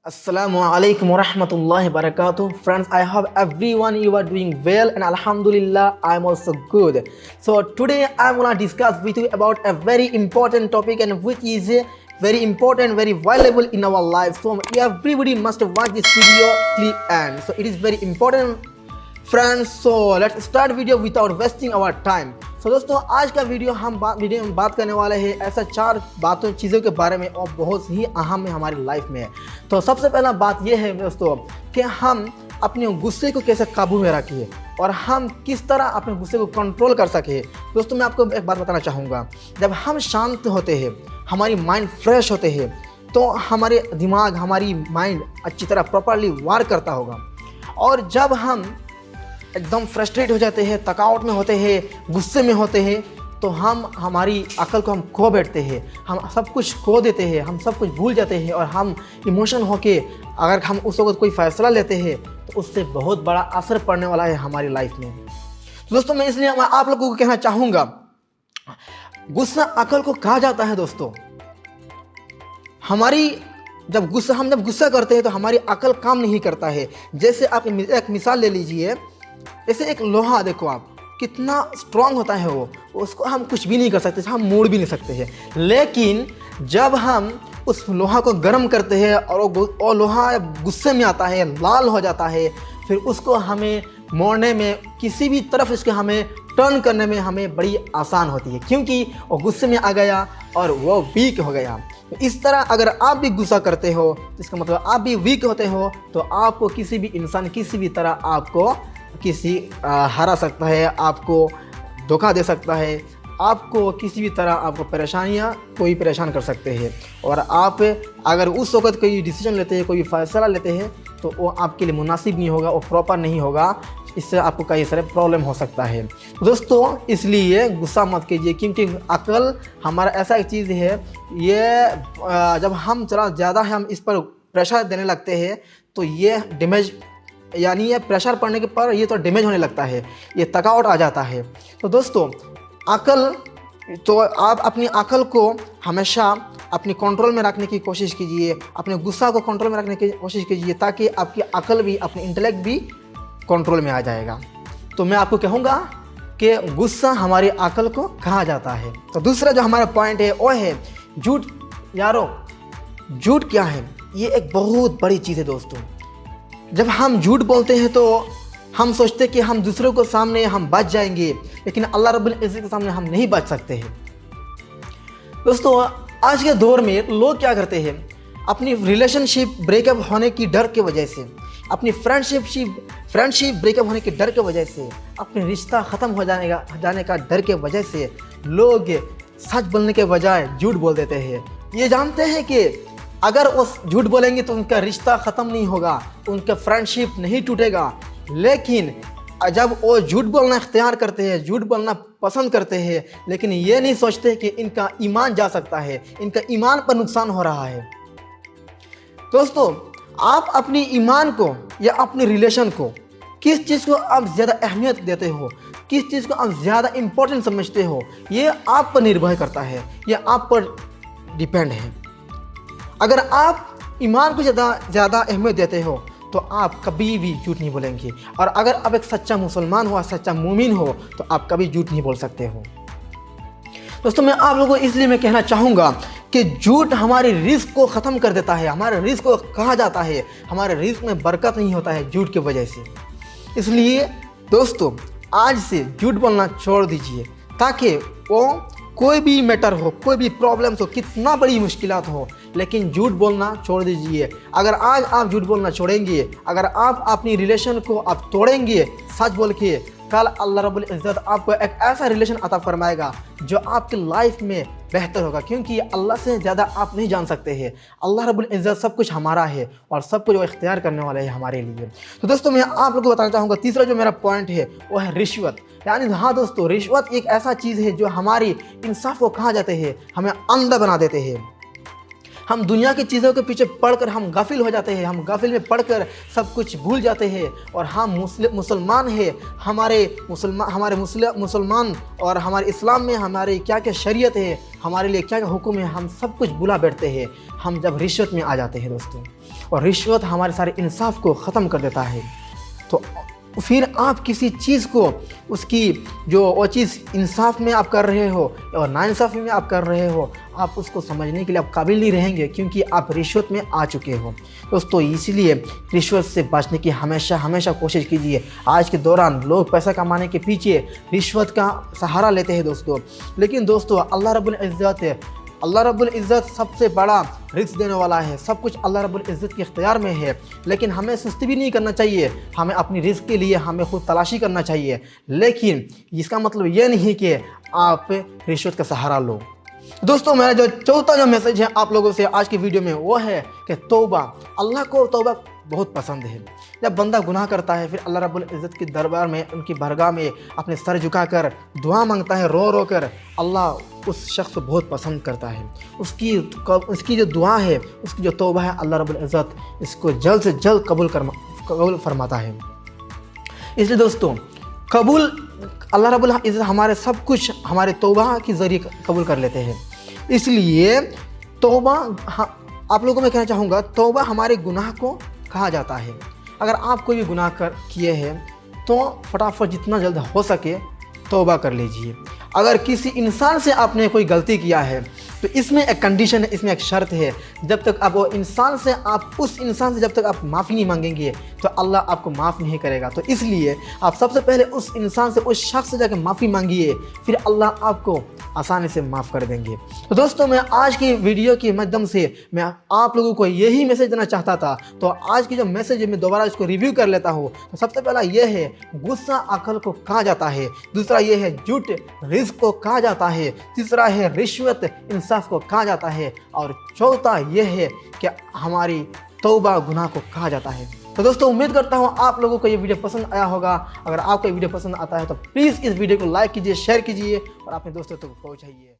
Assalamu alaikum warahmatullahi wabarakatuh. Friends, I hope everyone you are doing well and alhamdulillah I am also good. So today I am gonna discuss with you about a very important topic and which is very important, very valuable in our life. So everybody must watch this video till end. So it is very important friends. So let's start video without wasting our time. तो दोस्तों आज का video video में बात करने वाले हैं ऐसा चार चीज़ों के बारे में और बहुत ही अहम है हमारी लाइफ में। तो सबसे पहला बात यह है दोस्तों कि हम अपने गुस्से को कैसे काबू में रखिए और हम किस तरह अपने गुस्से को कंट्रोल कर सके। दोस्तों मैं आपको एक बात बताना चाहूँगा, जब हम शांत होते हैं, हमारी माइंड फ्रेश होते हैं, तो हमारे दिमाग हमारी माइंड अच्छी तरह प्रॉपरली वर्क करता होगा। और जब हम एकदम फ्रस्ट्रेट हो जाते हैं, थकावट में होते हैं, गुस्से में होते हैं, तो हम हमारी अकल को हम खो बैठते हैं, हम सब कुछ खो देते हैं, हम सब कुछ भूल जाते हैं और हम इमोशन होके अगर हम उस वक्त कोई फ़ैसला लेते हैं तो उससे बहुत बड़ा असर पड़ने वाला है हमारी लाइफ में। तो दोस्तों मैं इसलिए आप लोगों को कहना चाहूँगा, गुस्सा अकल को कहा जाता है। दोस्तों जब गुस्सा करते हैं तो हमारी अकल काम नहीं करता है। जैसे आप एक मिसाल ले लीजिए, जैसे एक लोहा देखो आप कितना स्ट्रांग होता है, वो उसको हम कुछ भी नहीं कर सकते, हम मोड़ भी नहीं सकते हैं। लेकिन जब हम उस लोहा को गर्म करते हैं और वो लोहा गुस्से में आता है, लाल हो जाता है, फिर उसको हमें मोड़ने में किसी भी तरफ इसके हमें टर्न करने में हमें बड़ी आसान होती है, क्योंकि वो गुस्से में आ गया और वो वीक हो गया। तो इस तरह अगर आप भी गुस्सा करते हो तो इसका मतलब आप भी वीक होते हो, तो आपको किसी भी इंसान किसी भी तरह आपको हरा सकता है, आपको धोखा दे सकता है, आपको किसी भी तरह आपको कोई परेशान कर सकते हैं। और आप अगर उस वक्त कोई डिसीजन लेते हैं, कोई फैसला लेते हैं, तो वो आपके लिए मुनासिब नहीं होगा, वो प्रॉपर नहीं होगा, इससे आपको कई सारे प्रॉब्लम हो सकता है। दोस्तों इसलिए गुस्सा मत कीजिए, क्योंकि अकल हमारा ऐसा एक चीज़ है, ये जब हम ज़्यादा हम इस पर प्रेशर देने लगते हैं तो ये डैमेज, यानी ये प्रेशर पड़ने के पर ये तो डैमेज होने लगता है, ये थकावट आ जाता है। तो दोस्तों आप अपनी अकल को हमेशा अपनी कंट्रोल में रखने की कोशिश कीजिए, अपने गुस्सा को कंट्रोल में रखने की कोशिश कीजिए, ताकि आपकी अकल भी, अपनी इंटेलेक्ट भी कंट्रोल में आ जाएगा। तो मैं आपको कहूँगा कि गुस्सा हमारी अकल को कहा जाता है। तो दूसरा जो हमारा पॉइंट है वो है झूठ। यारो झूठ क्या है? ये एक बहुत बड़ी चीज़ है दोस्तों। जब हम झूठ बोलते हैं तो हम सोचते हैं कि हम दूसरों के सामने हम बच जाएंगे, लेकिन अल्लाह रब्बुल इज़्ज़त के सामने हम नहीं बच सकते हैं। दोस्तों आज के दौर में लोग क्या करते हैं, अपनी रिलेशनशिप ब्रेकअप होने की डर की वजह से, अपनी फ्रेंडशिप ब्रेकअप होने के डर की वजह से, अपने रिश्ता ख़त्म हो जाने का डर के वजह से लोग सच बोलने के बजाय झूठ बोल देते हैं। ये जानते हैं कि अगर वो झूठ बोलेंगे तो उनका रिश्ता ख़त्म नहीं होगा, उनका फ्रेंडशिप नहीं टूटेगा। लेकिन जब वो झूठ बोलना इख्तियार करते हैं, झूठ बोलना पसंद करते हैं, लेकिन ये नहीं सोचते कि इनका ईमान जा सकता है, इनका ईमान पर नुकसान हो रहा है। दोस्तों आप अपनी ईमान को या अपने रिलेशन को, किस चीज़ को आप ज़्यादा अहमियत देते हो, किस चीज़ को आप ज़्यादा इम्पोर्टेंट समझते हो, ये आप पर निर्भर करता है, ये आप पर डिपेंड है। अगर आप ईमान को ज़्यादा अहमियत देते हो तो आप कभी भी झूठ नहीं बोलेंगे, और अगर आप एक सच्चा मुसलमान हो, सच्चा मोमिन हो, तो आप कभी झूठ नहीं बोल सकते हो। दोस्तों मैं आप लोगों को इसलिए मैं कहना चाहूँगा कि झूठ हमारे रिस्क को ख़त्म कर देता है, हमारे रिस्क को कहा जाता है, हमारे रिस्क में बरकत नहीं होता है झूठ की वजह से। इसलिए दोस्तों आज से झूठ बोलना छोड़ दीजिए, ताकि वो कोई भी मैटर हो, कोई भी प्रॉब्लम्स हो, कितना बड़ी मुश्किलात हो, लेकिन झूठ बोलना छोड़ दीजिए। अगर आज आप झूठ बोलना छोड़ेंगे, अगर आप अपनी रिलेशन को आप तोड़ेंगे सच बोल के, कल अल्लाह रब्बुल इज़्ज़त आपको एक ऐसा रिलेशन अता फरमाएगा जो आपकी लाइफ में बेहतर होगा, क्योंकि अल्लाह से ज़्यादा आप नहीं जान सकते हैं। अल्लाह रब्बुल इज़्ज़त सब कुछ हमारा है और सब कुछ वो इख्तियार करने वाला है हमारे लिए। तो दोस्तों मैं आप लोगों को बताना चाहूँगा, तीसरा जो मेरा पॉइंट है वो है रिश्वत। यानी हाँ दोस्तों, रिश्वत एक ऐसा चीज़ है जो हमारी इंसाफ को कहा जाते हैं, हमें अंधा बना देते हैं। हम दुनिया की चीज़ों के पीछे पढ़कर हम गाफिल हो जाते हैं, हम गाफिल में पढ़कर सब कुछ भूल जाते हैं, और हम मुसलमान हैं, हमारे मुसलमान और हमारे इस्लाम में हमारे क्या क्या शरीयत है, हमारे लिए क्या क्या हुक्म है, हम सब कुछ भुला बैठते हैं हम जब रिश्वत में आ जाते हैं दोस्तों। और रिश्वत हमारे सारे इंसाफ को ख़त्म कर देता है। तो फिर आप किसी चीज़ को उसकी जो वो चीज़ इंसाफ में आप कर रहे हो और नाइंसाफ़ी में आप कर रहे हो, आप उसको समझने के लिए आप काबिल नहीं रहेंगे, क्योंकि आप रिश्वत में आ चुके हो। दोस्तों इसीलिए रिश्वत से बचने की हमेशा कोशिश कीजिए। आज के दौरान लोग पैसा कमाने के पीछे रिश्वत का सहारा लेते हैं दोस्तों, लेकिन दोस्तों अल्लाह रब्बुल इज़्ज़त सबसे बड़ा रिस्क देने वाला है। सब कुछ अल्लाह रब्बुल इज़्ज़त के इख्तियार में है, लेकिन हमें सुस्ती भी नहीं करना चाहिए। हमें अपनी रिस्क के लिए हमें खुद तलाशी करना चाहिए, लेकिन इसका मतलब ये नहीं कि आप रिश्वत का सहारा लो। दोस्तों मेरा जो चौथा जो मैसेज है आप लोगों से आज की वीडियो में वो है कि तौबा। अल्लाह को तौबा बहुत पसंद है। जब बंदा गुनाह करता है फिर अल्लाह रब्बुल इज़्ज़त के दरबार में, उनकी बारगाह में अपने सर झुकाकर दुआ मांगता है रो रो कर, अल्लाह उस शख्स को बहुत पसंद करता है। उसकी जो दुआ है, उसकी जो तौबा है, अल्लाह रब्बुल इज़्ज़त इसको जल्द से जल्द कबूल फरमाता है। इसलिए दोस्तों अल्लाह रब्बुल इज़्ज़त हमारे सब कुछ हमारे तौबा के ज़रिए कबूल कर लेते हैं। इसलिए तौबा, आप लोगों को मैं कहना चाहूँगा, तौबा हमारे गुनाह को कहा जाता है। अगर आप कोई भी गुनाह किए हैं तो फटाफट जितना जल्द हो सके तौबा कर लीजिए। अगर किसी इंसान से आपने कोई गलती किया है तो इसमें एक कंडीशन है, इसमें एक शर्त है। जब तक आप उस इंसान से जब तक आप माफ़ी नहीं मांगेंगे तो अल्लाह आपको माफ़ नहीं करेगा। तो इसलिए आप सबसे पहले उस इंसान से, उस शख्स से जाकर माफ़ी मांगिए, फिर अल्लाह आपको आसानी से माफ़ कर देंगे। तो दोस्तों मैं आज की वीडियो के माध्यम से मैं आप लोगों को यही मैसेज देना चाहता था। तो आज की जो मैसेज है मैं दोबारा इसको रिव्यू कर लेता हूँ। तो सबसे पहला ये है, गुस्सा अकल को कहा जाता है। दूसरा ये है, झूठ रिज़्क को कहा जाता है। तीसरा है, रिश्वत इंसाफ को कहा जाता है। और चौथा यह है कि हमारी तौबा गुनाह को कहा जाता है। तो दोस्तों उम्मीद करता हूँ आप लोगों को ये वीडियो पसंद आया होगा। अगर आपको ये वीडियो पसंद आता है तो प्लीज़ इस वीडियो को लाइक कीजिए, शेयर कीजिए और अपने दोस्तों तक पहुँचाइए।